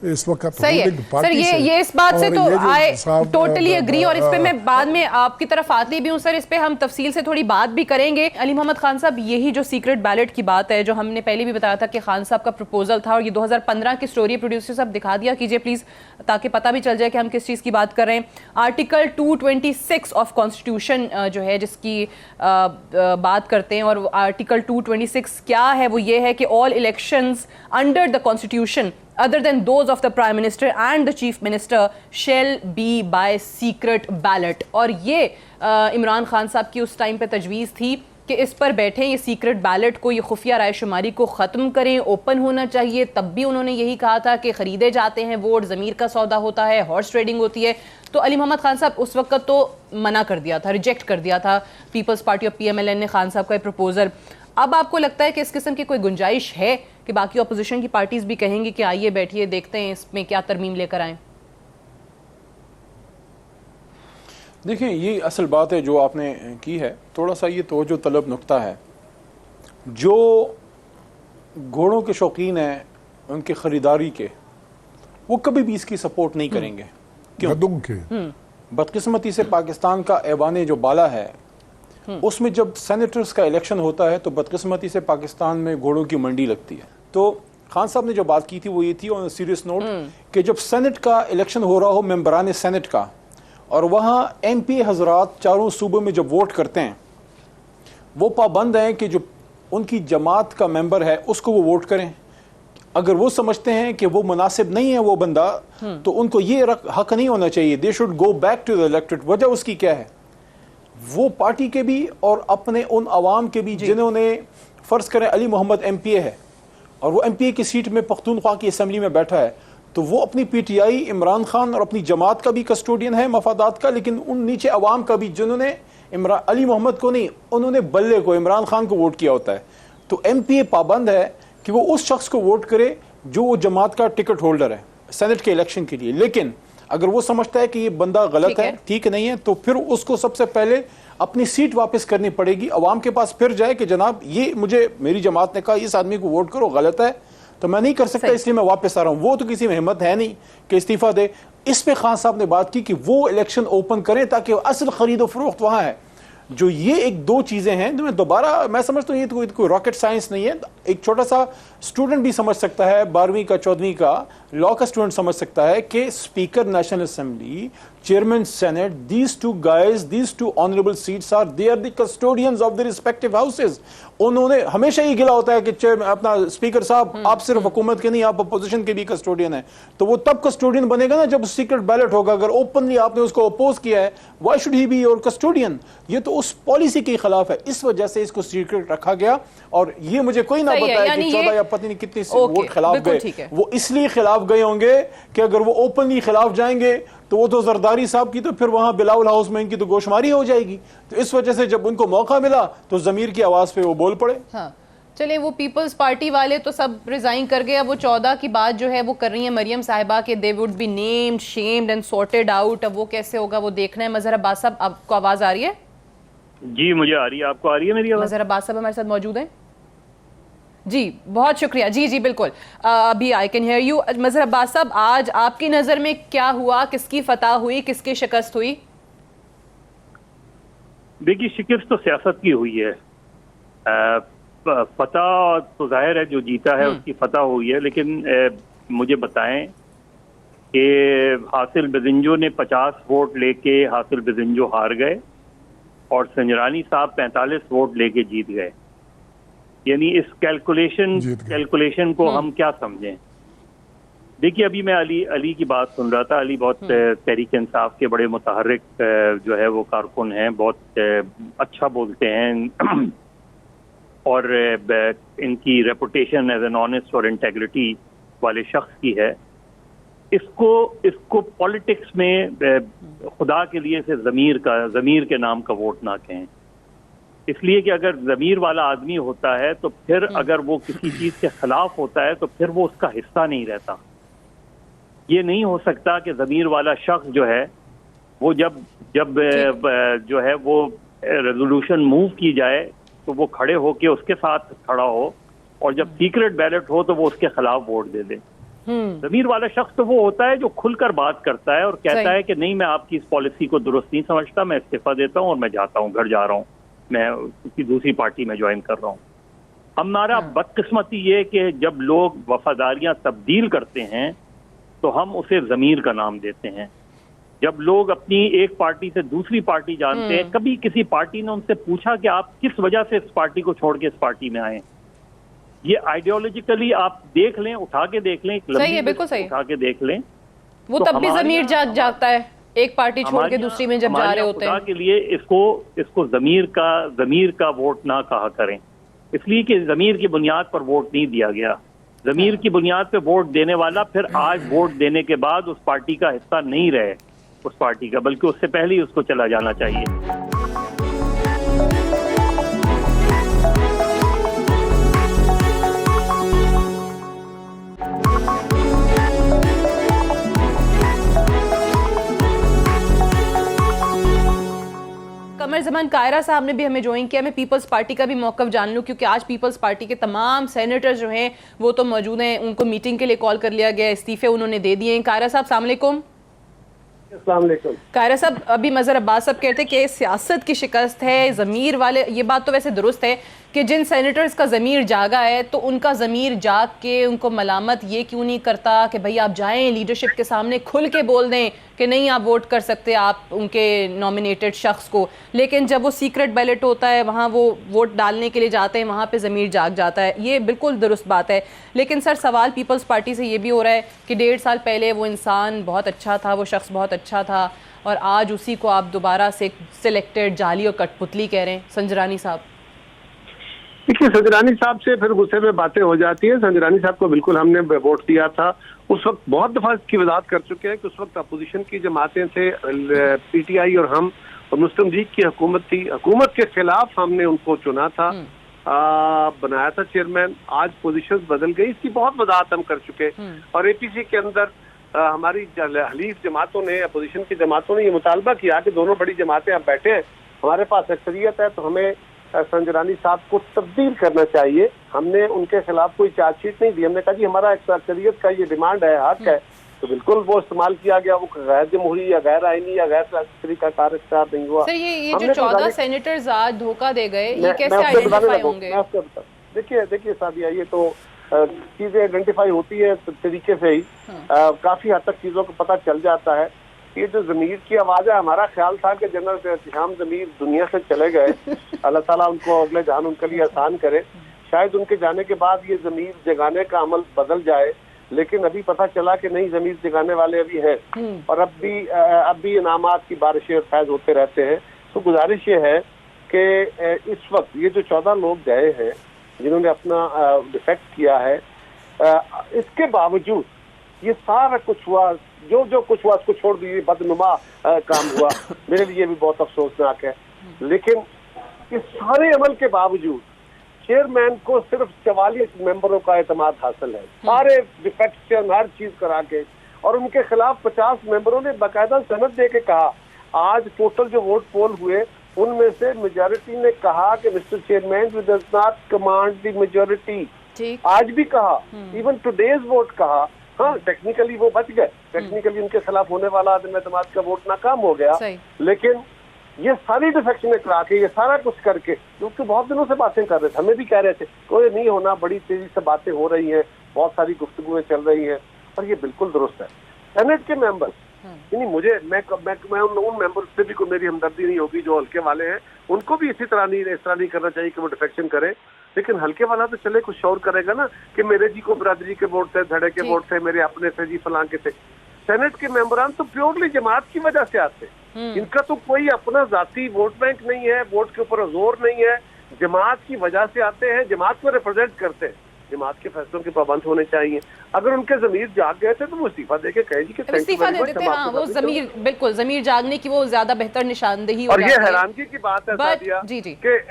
इस वक्त सही है सर, ये इस बात से तो आई टोटली एग्री। और इस पे मैं बाद में आपकी तरफ आती भी हूँ सर, इस पे हम तफसील से थोड़ी बात भी करेंगे। अली मोहम्मद खान साहब, यही जो सीक्रेट बैलेट की बात है, जो हमने पहले भी बताया था कि खान साहब का प्रपोजल था और ये 2015 की स्टोरी, प्रोड्यूसर साहब दिखा दिया कीजिए प्लीज, ताकि पता भी चल जाए कि हम किस चीज़ की बात कर रहे हैं। आर्टिकल 226 ऑफ कॉन्स्टिट्यूशन जो है जिसकी बात करते हैं, और आर्टिकल 226 क्या है, वो ये है कि all elections under the constitution other than those of the Prime Minister and the Chief Minister shall be by secret ballot। और ये इमरान खान साहब की उस टाइम पे तजवीज़ थी कि इस पर बैठे ये सीक्रेट बैलेट को, ये खुफिया रायशुमारी को ख़त्म करें, ओपन होना चाहिए। तब भी उन्होंने यही कहा था कि ख़रीदे जाते हैं वोट, ज़मीर का सौदा होता है, हॉर्स ट्रेडिंग होती है। तो अली मोहम्मद खान साहब उस वक्त तो मना कर दिया था, रिजेक्ट कर दिया था पीपल्स पार्टी ऑफ PMLN ने खान साहब का प्रपोजल। अब आपको लगता है कि इस किस्म की कोई गुंजाइश है कि बाकी अपोजिशन की पार्टीज भी कहेंगी कि आइए बैठिए देखते हैं इसमें क्या तरमीम लेकर आए? देखिए, ये असल बात है जो आपने की है। थोड़ा सा ये तवज्जो तलब नुक्ता है, जो घोड़ों के शौकीन हैं उनके ख़रीदारी के, वो कभी भी इसकी सपोर्ट नहीं करेंगे। क्यों? बदकिस्मती से पाकिस्तान का ऐवान जो बाला है, उसमें जब सेनेटर्स का इलेक्शन होता है तो बदकिस्मती से पाकिस्तान में घोड़ों की मंडी लगती है। तो खान साहब ने जो बात की थी वो ये थी, ऑन सीरियस नोट, कि जब सेनेट का इलेक्शन हो रहा हो, मेंबरान सेनेट का, और वहाँ MP हजरात चारों सूबों में जब वोट करते हैं, वो पाबंद हैं कि जो उनकी जमात का मेंबर है उसको वो वोट करें। अगर वो समझते हैं कि वो मुनासिब नहीं है वो बंदा, तो उनको ये हक नहीं होना चाहिए। They should go back to the elected. वजह उसकी क्या है? वो पार्टी के भी और अपने उन अवाम के भी जिन्होंने, फ़र्ज करें अली मोहम्मद MPA है और वो MPA की सीट में पख्तूनख्वा की असम्बली में बैठा है, तो वो अपनी PTI, इमरान खान और अपनी जमात का भी कस्टोडियन है मफादात का, लेकिन उन नीचे अवाम का भी जिन्होंने अली मोहम्मद को नहीं, उन्होंने बल्ले को, इमरान खान को वोट किया होता है। तो MPA पाबंद है कि वो उस शख्स को वोट करे जो वो जमात का टिकट होल्डर है सेनेट के इलेक्शन के लिए। लेकिन अगर वो समझता है कि ये बंदा गलत है, ठीक नहीं है, तो फिर उसको सबसे पहले अपनी सीट वापस करनी पड़ेगी, अवाम के पास फिर जाए कि जनाब ये मेरी जमात ने कहा इस आदमी को वोट करो, गलत है तो मैं नहीं कर सकता, इसलिए मैं वापस आ रहा हूं। वो तो किसी में हिम्मत है नहीं कि इस्तीफा दे। इस पे खान साहब ने बात की कि वो इलेक्शन ओपन करें ताकि असल खरीदो फरोख्त वहां है। जो ये एक दो चीजें हैं जो मैं समझता हूँ ये तो कोई रॉकेट साइंस नहीं है। एक छोटा सा स्टूडेंट भी समझ सकता है, 12वीं का 14वीं का लॉ का स्टूडेंट समझ सकता है कि speaker national assembly, chairman senate, these two honourable seats are they are the custodians of the respective houses. उन्होंने हमेशा ये गिला होता है कि अपना स्पीकर साहब आप सिर्फ हुकूमत के नहीं, आप अपोजिशन के भी कस्टोडियन है। तो वो तब कस्टोडियन बनेगा ना जब सीक्रेट बैलेट होगा। अगर ओपनली आपने उसको अपोज किया है, why should he be your custodian? ये तो उस पॉलिसी के खिलाफ है, इस वजह से इसको सीक्रेट रखा गया। और ये मुझे कोई ना बताया कि 14 या पता नहीं कितनी वोट खिलाफ गए। वो इसलिए खिलाफ गए होंगे कि अगर वो ओपनली खिलाफ जाएंगे तो वो तो जरदारी साहब की, तो फिर वहां बिलावल हाउस में इनकी तो गोशमारी हो जाएगी। तो इस वजह से जब उनको मौका मिला तो जमीर की आवाज पे वो बोल पड़े। हाँ, चले वो पीपल्स पार्टी वाले तो सब रिजाइन कर गए। अब वो 14 की बात जो है वो कर रही है मरियम साहिबा के, they would be named, shamed and sorted out. अब वो कैसे होगा वो देखना है। मजहर अब्बास साहब, आपको आवाज आ रही है? जी मुझे आ रही है, आपको आ रही है मेरी आवाज? मजहर अब्बास साहब हमारे साथ मौजूद हैं। जी बहुत शुक्रिया। जी जी बिल्कुल, अभी आई कैन हियर यू। मजहर अब्बास साहब, आज आपकी नज़र में क्या हुआ, किसकी फतह हुई, किसकी शिकस्त हुई? देखिए, शिकस्त तो सियासत की हुई है। फतह तो जाहिर है जो जीता है उसकी फतह हुई है, लेकिन मुझे बताएं कि हासिल बिजंजो ने 50 वोट लेके हासिल बिजंजो हार गए और संजरानी साहब 45 वोट लेके जीत गए। यानी इस कैलकुलेशन को हम क्या समझें? देखिए, अभी मैं अली की बात सुन रहा था। अली बहुत तहरीक इंसाफ के बड़े मुतहर्रिक जो है वो कारकुन हैं, बहुत अच्छा बोलते हैं और इनकी रेपुटेशन एज एन ऑनेस्ट और इंटेग्रिटी वाले शख्स की है। इसको पॉलिटिक्स में खुदा के लिए से ज़मीर के नाम का वोट ना कहें, इसलिए कि अगर ज़मीर वाला आदमी होता है तो फिर अगर वो किसी चीज़ के खिलाफ होता है तो फिर वो उसका हिस्सा नहीं रहता। ये नहीं हो सकता कि ज़मीर वाला शख्स जो है वो जब जो है वो रेजोल्यूशन मूव की जाए तो वो खड़े होके उसके साथ खड़ा हो, और जब सीक्रेट बैलेट हो तो वो उसके खिलाफ वोट दे दे। ज़मीर वाला शख्स तो वो होता है जो खुलकर बात करता है और कहता है कि नहीं, मैं आपकी इस पॉलिसी को दुरुस्त नहीं समझता, मैं इस्तीफा देता हूँ और मैं जाता हूँ, घर जा रहा हूँ, मैं किसी दूसरी पार्टी में ज्वाइन कर रहा हूँ। हमारा बदकिस्मती ये कि जब लोग वफादारियां तब्दील करते हैं तो हम उसे ज़मीर का नाम देते हैं। जब लोग अपनी एक पार्टी से दूसरी पार्टी जानते हैं, कभी किसी पार्टी ने उनसे पूछा कि आप किस वजह से इस पार्टी को छोड़ के इस पार्टी में आए? ये आइडियोलॉजिकली आप देख लें, उठा के देख लें, सही है, बिल्कुल सही, उठा के देख लें, वो तब भी ज़मीर जागता है एक पार्टी छोड़ के दूसरी में जब जा रहे होते हैं। के लिए इसको ज़मीर का वोट ना कहा करें, इसलिए कि ज़मीर की बुनियाद पर वोट नहीं दिया गया। ज़मीर की बुनियाद पे वोट देने वाला फिर आज वोट देने के बाद उस पार्टी का हिस्सा नहीं रहे, उस पार्टी का, बल्कि उससे पहले ही उसको चला जाना चाहिए। कमर जमान कायरा साहब ने भी हमें ज्वाइन किया। मैं पीपल्स पार्टी का भी मौक़िफ़ जान लूं, क्योंकि आज पीपल्स पार्टी के तमाम सेनेटर जो हैं वो तो मौजूद हैं, उनको मीटिंग के लिए कॉल कर लिया गया, इस्तीफे उन्होंने दे दिए हैं। कायरा साहब अस्सलाम वालेकुम। अस्सलाम वालेकुम। कायरा साहब, अभी मजहर अब्बास साहब कहते हैं कि सियासत की शिकस्त है, ज़मीर वाले, ये बात तो वैसे दुरुस्त है कि जिन सेनेटर्स का ज़मीर जागा है तो उनका ज़मीर जाग के उनको मलामत ये क्यों नहीं करता कि भाई आप जाएं लीडरशिप के सामने खुल के बोल दें कि नहीं आप वोट कर सकते आप उनके नॉमिनेटेड शख्स को, लेकिन जब वो सीक्रेट बैलेट होता है वहाँ वो वोट डालने के लिए जाते हैं, वहाँ पे ज़मीर जाग जाता है। ये बिल्कुल दुरुस्त बात है। लेकिन सर, सवाल पीपल्स पार्टी से ये भी हो रहा है कि 1.5 साल पहले वो इंसान बहुत अच्छा था, वो शख्स बहुत अच्छा था, और आज उसी को आप दोबारा से सिलेक्टेड जाली और कठपुतली कह रहे हैं। संजरानी साहब, देखिए, संजरानी साहब से फिर गुस्से में बातें हो जाती है। संजरानी साहब को बिल्कुल हमने वोट दिया था, उस वक्त बहुत दफा इसकी वजाहत कर चुके हैं कि उस वक्त अपोजिशन की जमातें थे, पीटीआई और हम और मुस्लिम लीग की हुकूमत थी, हुकूमत के खिलाफ हमने उनको चुना था, बनाया था चेयरमैन। आज पोजीशंस बदल गई, इसकी बहुत वजाहत हम कर चुके। और एपीसी के अंदर हमारी हलीफ जमातों ने, अपोजिशन की जमातों ने ये मुतालबा किया कि दोनों बड़ी जमातें अब बैठे हैं, हमारे पास अक्सरियत है, तो हमें संजरानी साहब को तब्दील करना चाहिए। हमने उनके खिलाफ कोई चार्जशीट नहीं दी, हमने कहा जी हमारा अक्सरियत का ये डिमांड है, हक है, तो बिल्कुल वो इस्तेमाल किया गया। वो गैर जमहूरी या गैर आईनी या गैर तरीका कार इख्तियार नहीं हुआ। सर, ये जो 14 सेनेटर्स आज धोखा दे गए, ये कैसे आइडेंटिफाई होंगे? देखिए सादिया, ये तो चीजें आइडेंटिफाई होती है तरीके से ही, काफी हद तक चीजों को पता चल जाता है। ये जो ज़मीर की आवाज़ है, हमारा ख्याल था कि जनरल एहतिशाम ज़मीर दुनिया से चले गए, अल्लाह ताला उनको अगले जहान उनके लिए आसान करे। शायद उनके जाने के बाद ये ज़मीर जगाने का अमल बदल जाए, लेकिन अभी पता चला कि नहीं, ज़मीर जगाने वाले अभी हैं और अब भी इनामात की बारिशें और फैज़ होते रहते हैं। तो गुजारिश ये है कि इस वक्त ये जो 14 लोग गए हैं जिन्होंने अपना डिफेक्ट किया है, इसके बावजूद ये सारा कुछ हुआ, जो कुछ हुआ उसको छोड़ दीजिए, बदनुमा काम हुआ, मेरे लिए भी बहुत अफसोसनाक है। लेकिन इस सारे अमल के बावजूद चेयरमैन को सिर्फ 44 मेंबरों का एतमाद हासिल है, सारे डिफेक्शन हर चीज करा के, और उनके खिलाफ 50 मेंबरों ने बाकायदा सनद दे के कहा। आज टोटल जो वोट पोल हुए उनमें से मेजॉरिटी ने कहा कि mister chairman we does not command the majority, ठीक। आज भी कहा, इवन टुडेज वोट कहा। हाँ, टेक्निकली वो बच गए, टेक्निकली उनके खिलाफ होने वाला आदम एतमाद का वोट नाकाम हो गया, लेकिन ये सारी डिफेक्शन करा के, ये सारा कुछ करके, क्योंकि बहुत दिनों से बातें कर रहे थे, हमें भी कह रहे थे कोई नहीं होना, बड़ी तेजी से बातें हो रही हैं, बहुत सारी गुफ्तगुएं चल रही हैं, और ये बिल्कुल दुरुस्त है। सेनेट के मेंबर, यानी मुझे मैं उन मेंबर से भी कोई मेरी हमदर्दी नहीं होगी जो हल्के वाले हैं, उनको भी इस तरह नहीं करना चाहिए कि वो डिफेक्शन करें, लेकिन हल्के वाला तो चले कुछ शोर करेगा ना कि मेरे जी को बरादरी के वोट थे, धड़े के वोट थे, मेरे अपने थे जी, फलां के थे। सेनेट के मेंबरान तो प्योरली जमात की वजह से आते, इनका तो कोई अपना जाती वोट बैंक नहीं है, वोट के ऊपर जोर नहीं है, जमात की वजह से आते हैं, जमात को रिप्रेजेंट करते हैं, जमात के फैसलों के पाबंद होने चाहिए। अगर उनके जमीर जाग गए थे तो वो इस्तीफा देके कहे जी कि इस्तीफा दे देते। हाँ, वो जमीर, बिल्कुल जमीर जागने की वो ज्यादा बेहतर निशानदेही हो और जाती है। ये हैरानगी की बात है सादिया कि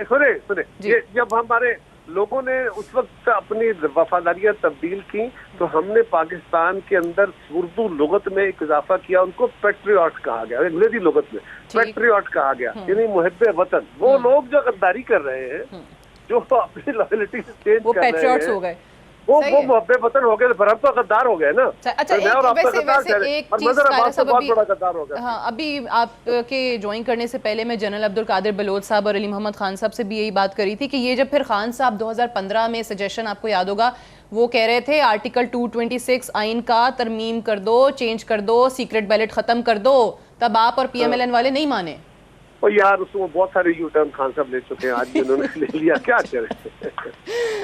सुने ये जब हमारे लोगों ने उस वक्त अपनी वफादारियां तब्दील की तो हमने पाकिस्तान के अंदर उर्दू लुगत में एक इजाफा किया, उनको पेट्रियट कहा गया, अंग्रेजी लुगत में पेट्रियट कहा गया, यानी मुहब्बे वतन। वो लोग जो गद्दारी कर रहे हैं, जो अपनी लॉयल्टी से चेंज कर रहे हैं, हो गए, वो मुहब्बे वतन हो गए, पर हम तो गद्दार हो गए ना। अच्छा, वैसे एक चीज बहुत बड़ा गद्दार हो गया। हाँ, अभी आपके ज्वाइन करने से पहले मैं जनरल अब्दुल कादिर बलोच साहब और अली मोहम्मद खान साहब से भी यही बात करी थी कि ये जब फिर खान साहब 2015 में सजेशन, आपको याद होगा, वो कह रहे थे आर्टिकल 226 आइन का तरमीम कर दो, चेंज कर दो, सीक्रेट बैलेट खत्म कर दो, तब आप और PMLN वाले नहीं माने। और यार उसमें बहुत सारे यू टर्न खान साहब ले चुके हैं, आज भी उन्होंने ले लिया, क्या करें।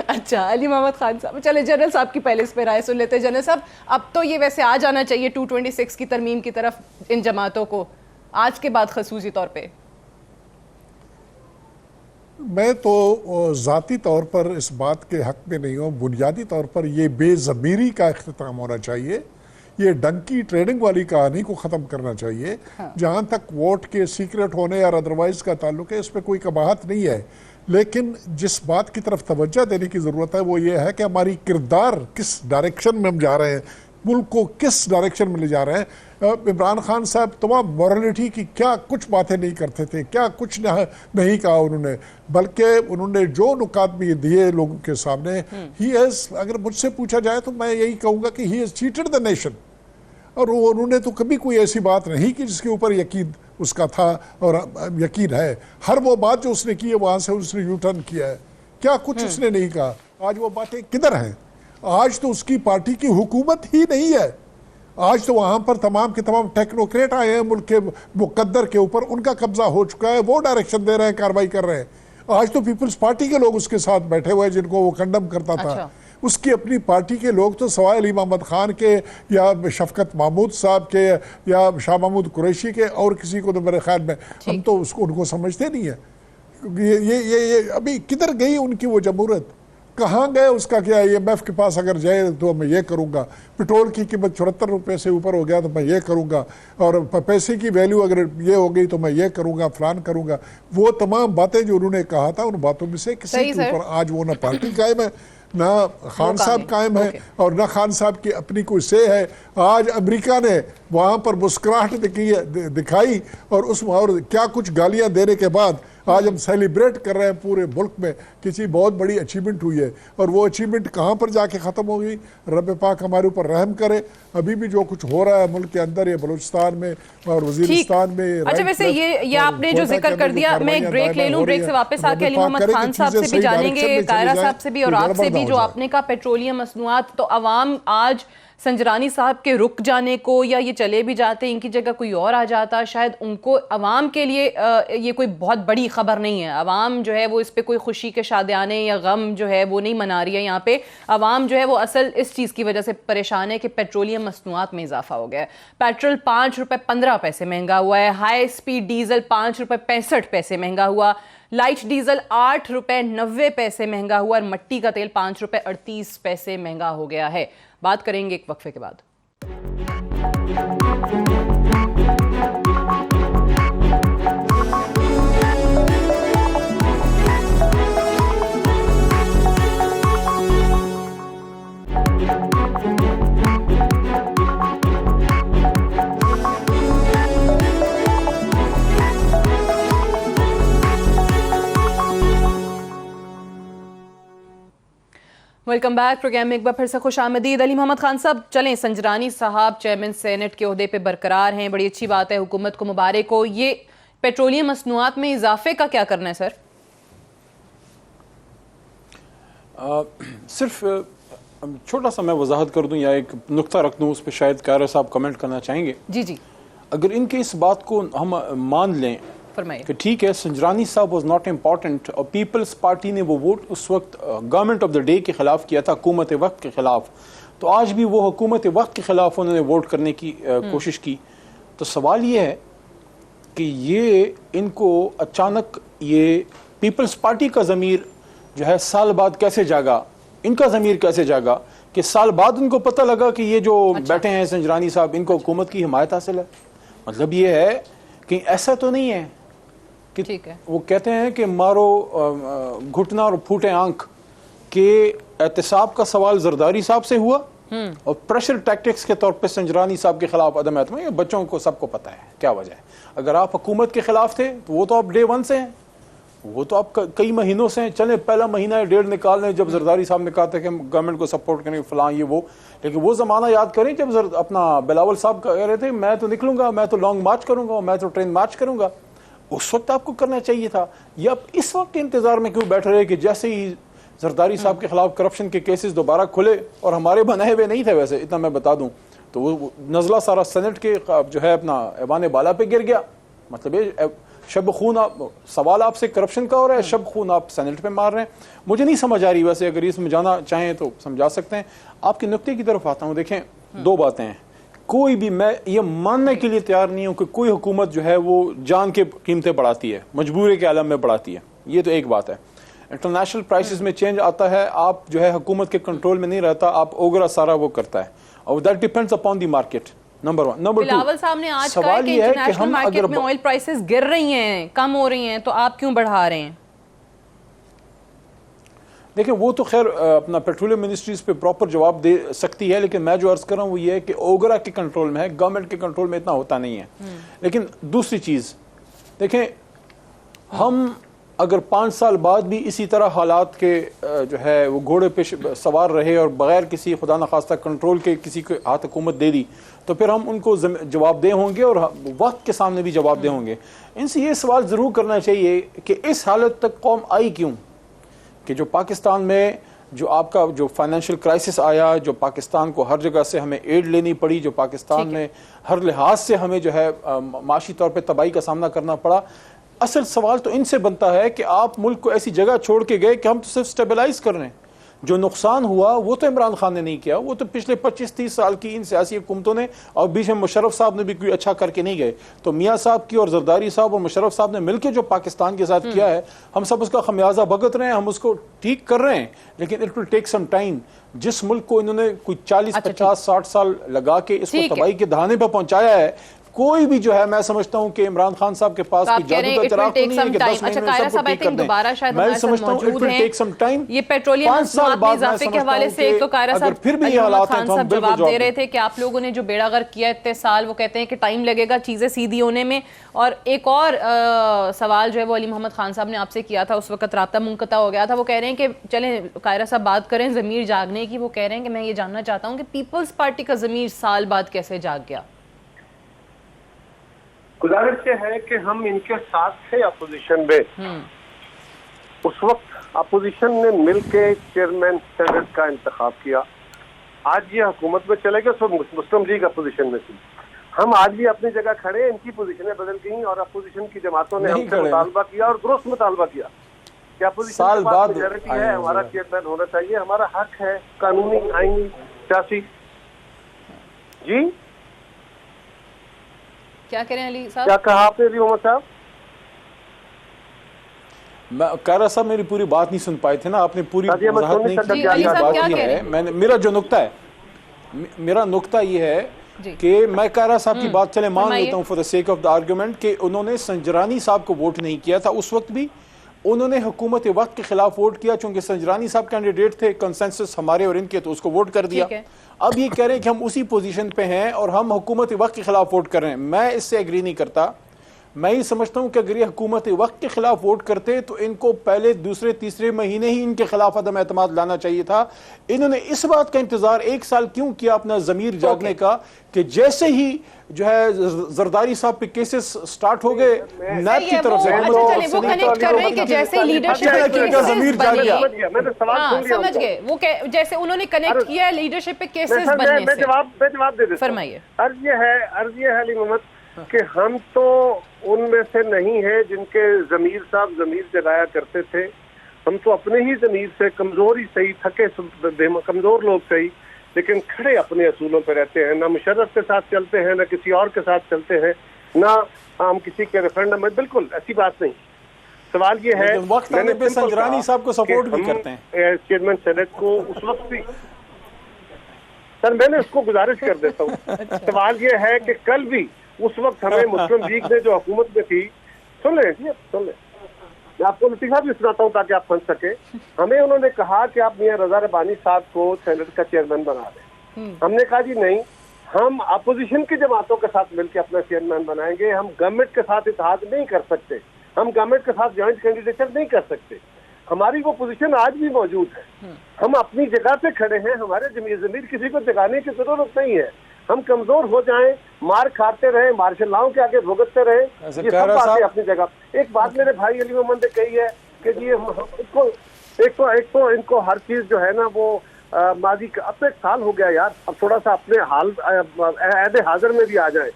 अच्छा, अली मोहम्मद खान साहब, चले जनरल साहब की पहले इस पे राय सुन लेते हैं। जनरल साहब, अब तो ये वैसे आ जाना चाहिए 226 की तरमीम की तरफ इन जमातों को, आज के बाद खसूसी तौर पे। मैं तो ज़ाती तौर पर इस बात के हक में नहीं हूँ, बुनियादी तौर पर ये बेज़मीरी का इख्तिताम होना चाहिए, ये डंकी ट्रेडिंग वाली कहानी को ख़त्म करना चाहिए। हाँ। जहाँ तक वोट के सीक्रेट होने या अदरवाइज़ का ताल्लुक है, इस पर कोई कबाहत नहीं है, लेकिन जिस बात की तरफ तवज्जो देने की ज़रूरत है वो ये है कि हमारी किरदार किस डायरेक्शन में हम जा रहे हैं, मुल्क को किस डायरेक्शन में ले जा रहे हैं। इमरान खान साहब तमाम मॉरलिटी की क्या कुछ बातें नहीं करते थे, क्या कुछ नहीं कहा उन्होंने, बल्कि उन्होंने जो नुकात भी दिए लोगों के सामने, ही हैज़, अगर मुझसे पूछा जाए तो मैं यही कहूँगा कि he has cheated the nation. और उन्होंने तो कभी कोई ऐसी बात नहीं की जिसके ऊपर यकीन उसका था और यकीन है। हर वो बात जो उसने की है वहाँ से उसने यू टर्न किया है, क्या कुछ उसने नहीं कहा। आज वो बातें किधर हैं? आज तो उसकी पार्टी की हुकूमत ही नहीं है, आज तो वहाँ पर तमाम के तमाम टेक्नोक्रेट आए हैं मुल्क के मुकद्दर के ऊपर, उनका कब्जा हो चुका है, वो डायरेक्शन दे रहे हैं, कार्रवाई कर रहे हैं। आज तो पीपल्स पार्टी के लोग उसके साथ बैठे हुए हैं जिनको वो कंडम करता था। अच्छा। उसकी अपनी पार्टी के लोग तो सवाए अली मोहम्मद खान के या शफकत महमूद साहब के या शाह महमूद कुरैशी के और किसी को तो मेरे ख्याल में हम तो उसको उनको समझते नहीं है। ये अभी किधर गई उनकी वो जमहूरत, कहाँ गए? उसका क्या IMF के पास अगर जाए तो मैं ये करूँगा, पेट्रोल की कीमत 74 रुपये से ऊपर हो गया तो मैं ये करूँगा, और पैसे की वैल्यू अगर ये हो गई तो मैं ये करूँगा, फलान करूँगा। वो तमाम बातें जो उन्होंने कहा था उन बातों में से किसी के ऊपर आज वो ना पार्टी कायम है, ना खान साहब कायम है, और ना खान साहब की अपनी कोई से है। आज अमेरिका ने वहाँ पर मुस्कुराहट दिखाई और क्या कुछ गालियाँ देने के बाद आज हम सेलिब्रेट कर रहे हैं पूरे मुल्क में, किसी बहुत बड़ी अचीवमेंट हुई है, और वो अचीवमेंट कहाँ पर जाके ख़त्म हो गई? रब पाक हमारे ऊपर रहम करे। अभी भी जो कुछ हो रहा है मुल्क के अंदर, ये बलूचिस्तान में और वजीरिस्तान में। अच्छा, वैसे ये आपने जो जिक्र कर दिया, मैं एक ब्रेक ले लूं, ब्रेक से वापस आके अली मोहम्मद खान साहब से भी जानेंगे, कायरा साहब से भी और आपसे भी। जो आपने कहा पेट्रोलियम मसनूआत, तो अवाम आज संजरानी साहब के रुक जाने को, या ये चले भी जाते इनकी जगह कोई और आ जाता, शायद उनको अवाम के लिए ये कोई बहुत बड़ी खबर नहीं है। अवाम जो है वो इस पे कोई खुशी के शादियाने या गम जो है वो नहीं मना रही है। यहाँ पे अवाम जो है वो असल इस चीज़ की वजह से परेशान है कि पेट्रोलियम मसनूआत में इजाफा हो गया है। पेट्रोल 5 रुपये 15 पैसे महंगा हुआ है, हाई स्पीड डीजल 5 रुपये 65 पैसे महंगा हुआ, लाइट डीजल 8 रुपये 90 पैसे महंगा हुआ, और मट्टी का तेल 5 रुपये 38 पैसे महंगा हो गया है। बात करेंगे एक वक्फे के बाद। Welcome back. प्रोग्राम में एक बार फिर से खुश आमदीद। अली मोहम्मद खान साहब, चलें, संजरानी साहब चेयरमैन सेनेट के ओहदे पे बरकरार हैं, बड़ी अच्छी बात है, हुकूमत को मुबारक हो। ये पेट्रोलियम मसनूआत में इजाफे का क्या करना है सर? सिर्फ छोटा सा मैं वजाहत कर दूं या एक नुक्ता रख दूं, उस पर शायद कायरा साहब कमेंट करना चाहेंगे। जी जी, अगर इनके इस बात को हम मान लें कि ठीक है, संजरानी साहब वाज नॉट इम्पॉर्टेंट और पीपल्स पार्टी ने वो वोट उस वक्त गवर्नमेंट ऑफ द डे के खिलाफ किया था, हुकूमत वक्त के खिलाफ, तो आज भी वो हुकूमत वक्त के खिलाफ उन्होंने वोट करने की कोशिश की। तो सवाल ये है कि ये इनको अचानक ये पीपल्स पार्टी का ज़मीर जो है साल बाद कैसे जागा, इनका ज़मीर कैसे जागा कि साल बाद उनको पता लगा कि ये जो बैठे हैं संजरानी साहब, इनको हुकूमत की हिमायत हासिल है। मतलब ये है कि ऐसा तो नहीं है कि ठीक है, वो कहते हैं कि मारो घुटना और फूटे आंख के एहतसाब का सवाल जरदारी साहब से हुआ और प्रेशर टैक्टिक्स के तौर पे संजरानी साहब के खिलाफ अदम एतमाद, ये बच्चों को सबको पता है क्या वजह है। अगर आप हुकूमत के खिलाफ थे तो वो तो आप डे वन से हैं, वो तो आप कई महीनों से हैं। चले पहला महीना या डेढ़ निकाल लें जब जरदारी साहब ने कहा था कि हम गवर्नमेंट को सपोर्ट करेंगे फलां ये वो, लेकिन वो ज़माना याद करें जब अपना बिलावल साहब कह रहे थे मैं तो निकलूंगा, मैं तो लॉन्ग मार्च करूंगा, मैं तो ट्रेन मार्च करूंगा। उस वक्त आपको करना चाहिए था। या आप इस वक्त के इंतजार में क्यों बैठ रहे कि जैसे ही जरदारी साहब के खिलाफ करप्शन के केसेस दोबारा खुले, और हमारे बनाए हुए नहीं थे वैसे, इतना मैं बता दूं, तो वो नज़ला सारा सेनेट के जो है अपना ऐवान बाला पे गिर गया। मतलब ये शब खून, आप सवाल आपसे करप्शन का हो रहा है, शब खून आप सेनेट पे मार रहे हैं। मुझे नहीं समझ आ रही, वैसे अगर ये समझाना चाहें तो समझा सकते हैं। आपके नुक्ते की तरफ आता हूँ। देखें, दो बातें हैं। कोई भी, मैं ये मानने के लिए तैयार नहीं हूं कि कोई हुकूमत जो है वो जान के कीमतें बढ़ाती है, मजबूरी के आलम में बढ़ाती है। ये तो एक बात है। इंटरनेशनल प्राइसेस में चेंज आता है, आप जो है हुकूमत के कंट्रोल में नहीं रहता, आप ओगरा सारा वो करता है, और that depends upon the market. Number one. Number two, साहब ने आज कहा कि इंटरनेशनल मार्केट में ऑयल प्राइसेस गिर रही हैं, कम हो रही हैं, तो आप क्यों बढ़ा रहे हैं? देखिए, वो तो खैर अपना पेट्रोलियम मिनिस्ट्रीज पे प्रॉपर जवाब दे सकती है, लेकिन मैं जो अर्ज कर रहा हूँ वो ये है कि ओगरा के कंट्रोल में है, गवर्नमेंट के कंट्रोल में इतना होता नहीं है। लेकिन दूसरी चीज़ देखें, हम अगर 5 साल बाद भी इसी तरह हालात के जो है वो घोड़े पे सवार रहे और बगैर किसी खुदा न खास्ता कंट्रोल के किसी को हाथ हुकूमत दे दी, तो फिर हम उनको जवाबदेह होंगे और वक्त के सामने भी जवाबदेह होंगे। इनसे ये सवाल ज़रूर करना चाहिए कि इस हालत तक कौम आई क्यों, कि जो पाकिस्तान में जो आपका जो फाइनेंशियल क्राइसिस आया, जो पाकिस्तान को हर जगह से हमें एड लेनी पड़ी, जो पाकिस्तान में हर लिहाज से हमें जो है माशी तौर पे तबाही का सामना करना पड़ा, असल सवाल तो इनसे बनता है कि आप मुल्क को ऐसी जगह छोड़ के गए कि हम तो सिर्फ स्टेबलाइज कर रहे हैं। जो नुकसान हुआ वो तो इमरान खान ने नहीं किया, वो तो पिछले 25-30 साल की इन सियासी हुकूमतों ने, और बीच में मुशर्रफ साहब ने भी कोई अच्छा करके नहीं गए। तो मियाँ साहब की और जरदारी साहब और मुशर्रफ साहब ने मिलकर जो पाकिस्तान के साथ किया है, हम सब उसका खमियाजा भुगत रहे हैं, हम उसको ठीक कर रहे हैं, लेकिन it will take some time. जिस मुल्क को इन्होंने कोई 40-50-60 साल लगा के इसको तबाही के दहाने पर पहुंचाया है, कोई भी जो है, मैं समझता हूं कि इमरान खान साहब के पास कोई जादू का चिराग तो नहीं है कि 10 महीने में सब कुछ ठीक कर दें। मैं समझता हूं it will take some time. ये पेट्रोलियम इजाफे के हवाले से एक तो कायरा साहब, फिर भी ये हालात हैं, खान साहब जवाब दे रहे थे कि आप लोगों ने जो बेड़ागर किया इतने साल, वो कहते हैं कि टाइम लगेगा चीजें सीधी होने में। और एक और सवाल जो है वो अली मोहम्मद खान साहब ने आपसे किया था, उस वक्त राब्ता मुनक़ता हो गया था। वो कह रहे हैं कि चलें कायरा साहब बात करें ज़मीर जागने की। वो कह रहे हैं कि मैं ये जानना चाहता हूँ कि पीपल्स पार्टी का ज़मीर साल बाद कैसे जाग गया? गुजारिश ये है कि हम इनके साथ थे अपोजिशन में, उस वक्त अपोजिशन ने मिलके चेयरमैन सेनेट का इंतखाब किया। आज ये हुकूमत में चले गए, तो मुस्लिम लीग अपोजिशन में थी। हम आज भी अपनी जगह खड़े हैं, इनकी पोजीशनें बदल गई और अपोजिशन की जमातों ने हमसे मुतालबा किया और दुरुस्त मुतालबा किया कि अपोजिशन के पास मेजॉरिटी है, हमारा चेयरमैन होना चाहिए, हमारा हक है कानूनी, आईनी, सियासी। जी क्या करें अली साहब? क्या कहा आपने अली मोहम्मद साहब? मैं कह रहा साहब मेरी पूरी बात नहीं सुन पाए थे ना, आपने पूरी वजाहत नहीं की। बात ये है, मैंने मेरा जो नुक्ता है, मेरा नुक्ता ये है कि मैं कह रहा साहब की बात चले मान लेता हूँ for the sake of the argument कि उन्होंने संजरानी साहब को वोट नहीं किया था। उस वक्त भी उन्होंने हुकूमत वक्त के खिलाफ वोट किया, चूंकि संजरानी साहब कैंडिडेट थे, कंसेंसस हमारे और इनके, तो उसको वोट कर दिया। अब ये कह रहे हैं कि हम उसी पोजीशन पे हैं और हम हुकूमत वक्त के खिलाफ वोट कर रहे हैं। मैं इससे एग्री नहीं करता। मैं ये समझता हूं कि अगर ये हुकूमत वक्त के खिलाफ वोट करते तो इनको पहले दूसरे तीसरे महीने ही इनके खिलाफ अदम एतमाद लाना चाहिए था। इन्होंने इस बात का इंतजार 1 साल क्यों किया अपना जमीर जागने का, कि जैसे ही जो है जरदारी साहब पे केसेस स्टार्ट हो गए नैब की तरफ से वो कनेक्ट कर रहे हैं कि जैसे ही लीडरशिप जमीर जाग गया। मैंने सवाल सुन लिया समझ गए वो जैसे उन्होंने कनेक्ट किया लीडरशिप पे केसेस बनने मैं जवाब दे देता हूं। फरमाइए। अर्ज ये है अली मोहम्मद कि हम तो उनमें से नहीं है जिनके जमीर साहब जमीर जगाया करते थे। हम तो अपने ही जमीर से कमजोर ही सही, थके कमजोर लोग सही, लेकिन खड़े अपने असूलों पे रहते हैं। ना मुशर्रफ के साथ चलते हैं, ना किसी और के साथ चलते हैं, ना हम किसी के रेफरेंडम में, बिल्कुल ऐसी बात नहीं। सवाल ये है, वक्त आने पे संजरानी साहब को सपोर्ट भी करते हैं चेयरमैन सेनेट को उस वक्त भी। सर मैंने उसको गुजारिश कर देता हूँ। सवाल ये है कि कल भी उस वक्त हमें मुस्लिम लीग ने जो हुकूमत में थी, सुन लें जी, सुन लें, मैं आपको लतीफा भी सुनाता हूँ ताकि आप समझ सके। हमें उन्होंने कहा कि आप मियां रजा रबानी साहब को सेनेट का चेयरमैन बना दें। हमने कहा जी नहीं, हम अपोजिशन की जमातों के साथ मिलकर अपना चेयरमैन बनाएंगे। हम गवर्नमेंट के साथ इत्तेहाद नहीं कर सकते, हम गवर्नमेंट के साथ ज्वाइंट कैंडिडेचर नहीं कर सकते। हमारी वो पोजीशन आज भी मौजूद है। हम अपनी जगह पे खड़े हैं, हमारे जमीर किसी को जगाने की जरूरत नहीं है। हम कमजोर हो जाएं, मार खाते रहे, मार्शल लॉ के आगे भुगतते रहे, ये सब बातें अपनी जगह। एक बात मेरे भाई अली मोहम्मद ने कही है कि जी इनको हर चीज जो है ना वो माजी का, अब तो 1 साल हो गया यार, अब थोड़ा सा अपने हाल ऐद हाजिर में भी आ जाए।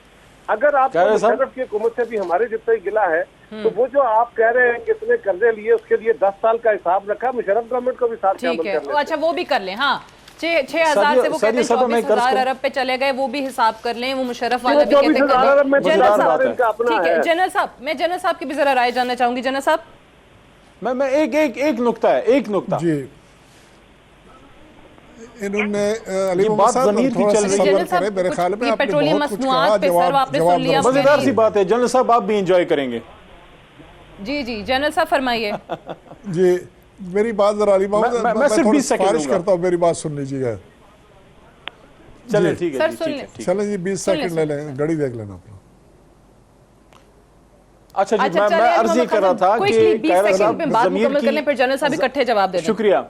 अगर आप मुशर्रफ की हुकूमत से भी हमारे जितना ही गिला है, तो वो जो आप कह रहे हैं कितने कर्जे लिए उसके लिए 10 साल का हिसाब रखा, मुशर्रफ गवर्नमेंट को भी साथ शामिल कर लें। अच्छा वो भी कर लें। हाँ 6,000 से वो कहते हैं 24,000 अरब पे चले गए, वो भी हिसाब कर लें। वो मुशर्रफ वाला भी कहते हैं। जनरल साहब, मैं जनरल साहब की भी जरा राय जानना चाहूंगी। जनरल साहब मैं एक नुक्ता है, एक नुक्ता जी, इन्होंने अली बात जमीर की चल रही है। मेरे ख्याल में आपने पेट्रोलियम बहुत कुछ मसनूआत कहा, पे सर आपने सुन लिया। मजेदार सी बात है। जनरल साहब आप भी एंजॉय करेंगे। जी जी जनरल साहब फरमाइए। जी मेरी बात जरा अली मोहम्मद, मैं सिर्फ 20 सेकंड सिफारिश करता हूँ, मेरी बात सुन लीजिएगा। चलें ठीक है, सर सुन लें। चलें जी 20 सेकंड ले लें, घड़ी देख लेना अपना। अच्छा जी, मैं अर्ज ये कर रहा था कि 20 सेकंड में बात मुकम्मल करने पर जनरल साहब इकट्ठे जवाब दे दें। शुक्रिया।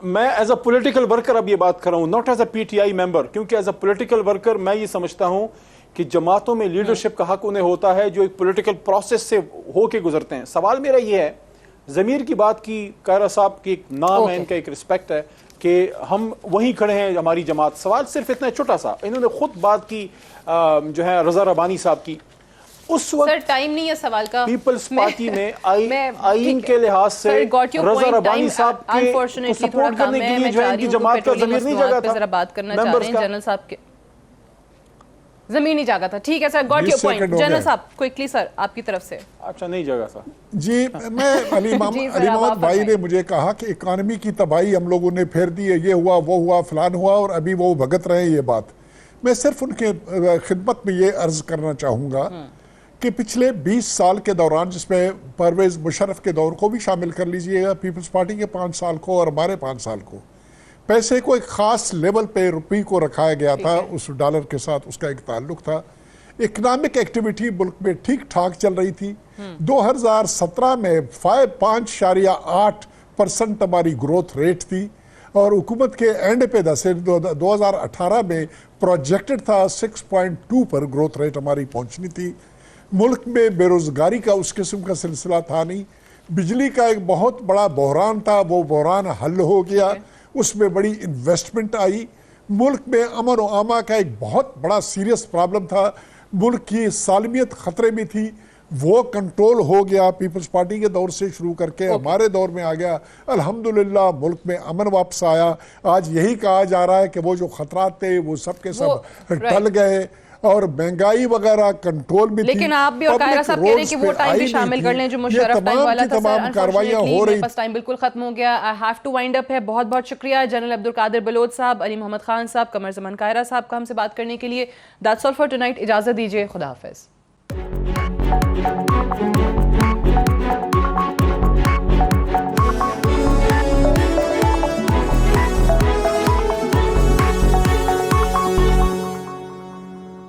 मैं एज अ पॉलिटिकल वर्कर अब ये बात कर रहा हूं, not as a PTI member, क्योंकि एज अ पॉलिटिकल वर्कर मैं ये समझता हूं कि जमातों में लीडरशिप का हक उन्हें होता है जो एक पॉलिटिकल प्रोसेस से होके गुजरते हैं। सवाल मेरा ये है, जमीर की बात की, कायरा साहब की एक नाम है, इनका एक रिस्पेक्ट है कि हम वहीं खड़े हैं हमारी जमात। सवाल सिर्फ इतना छोटा सा, इन्होंने खुद बात की जो है रजा रबानी साहब की, उस वक्त सर टाइम नहीं है सवाल का। पीपल्स पार्टी में आईन के लिहाज से रजा रबानी साहब के सपोर्ट करने के लिए जो है इनकी जमात का जमीर नहीं जगा था। जरा बात करना चाह रहे हैं जनरल साहब के, जमीन नहीं जागा था। ठीक है sir, got your point. General साहब क्विकली सर आपकी तरफ से। अच्छा नहीं जगा था जी। मैं अली मोहम्मद भाई ने मुझे कहा कि इकानमी की तबाही हम लोगों ने फेर दी है, ये हुआ वो हुआ फलान हुआ और अभी वो भगत रहे। ये बात मैं सिर्फ उनके खिदमत में ये अर्ज करना चाहूँगा कि पिछले 20 साल के दौरान, जिसमें परवेज मुशर्रफ के दौर को भी शामिल कर लीजिएगा, पीपल्स पार्टी के 5 साल को और हमारे 5 साल को, पैसे को एक खास लेवल पे रुपये को रखाया गया था, उस डॉलर के साथ उसका एक ताल्लुक था। इकोनॉमिक एक्टिविटी मुल्क में ठीक ठाक चल रही थी। 2017 में 5.8% हमारी ग्रोथ रेट थी और हुकूमत के एंड पे 2018 में प्रोजेक्टेड था 6.2 पर ग्रोथ रेट हमारी पहुंचनी थी। मुल्क में बेरोजगारी का उस किस्म का सिलसिला था नहीं। बिजली का एक बहुत बड़ा बहरान था, वो बहरान हल हो गया, उसमें बड़ी इन्वेस्टमेंट आई। मुल्क में अमन और आमा का एक बहुत बड़ा सीरियस प्रॉब्लम था, मुल्क की सालमियत खतरे में थी, वो कंट्रोल हो गया। पीपल्स पार्टी के दौर से शुरू करके हमारे दौर में आ गया। अल्हम्दुलिल्लाह मुल्क में अमन वापस आया। आज यही कहा जा रहा है कि वो जो खतरात थे वो सब के सब टल गए और महंगाई वगैरह कंट्रोल में। लेकिन आप भी और कायरा साहब कह रहे हैं कि वो टाइम भी शामिल कर लें जो मुशर्रफ टाइम वाला था। सर कार्रवाइयां हो रही, बस टाइम बिल्कुल खत्म हो गया। I have to wind up है। बहुत बहुत शुक्रिया जनरल अब्दुल कादिर बलोच साहब, अली मोहम्मद खान साहब, कमर जमान कायरा साहब का हमसे बात करने के लिए। That's all for tonight. इजाजत दीजिए, खुदा हाफिज।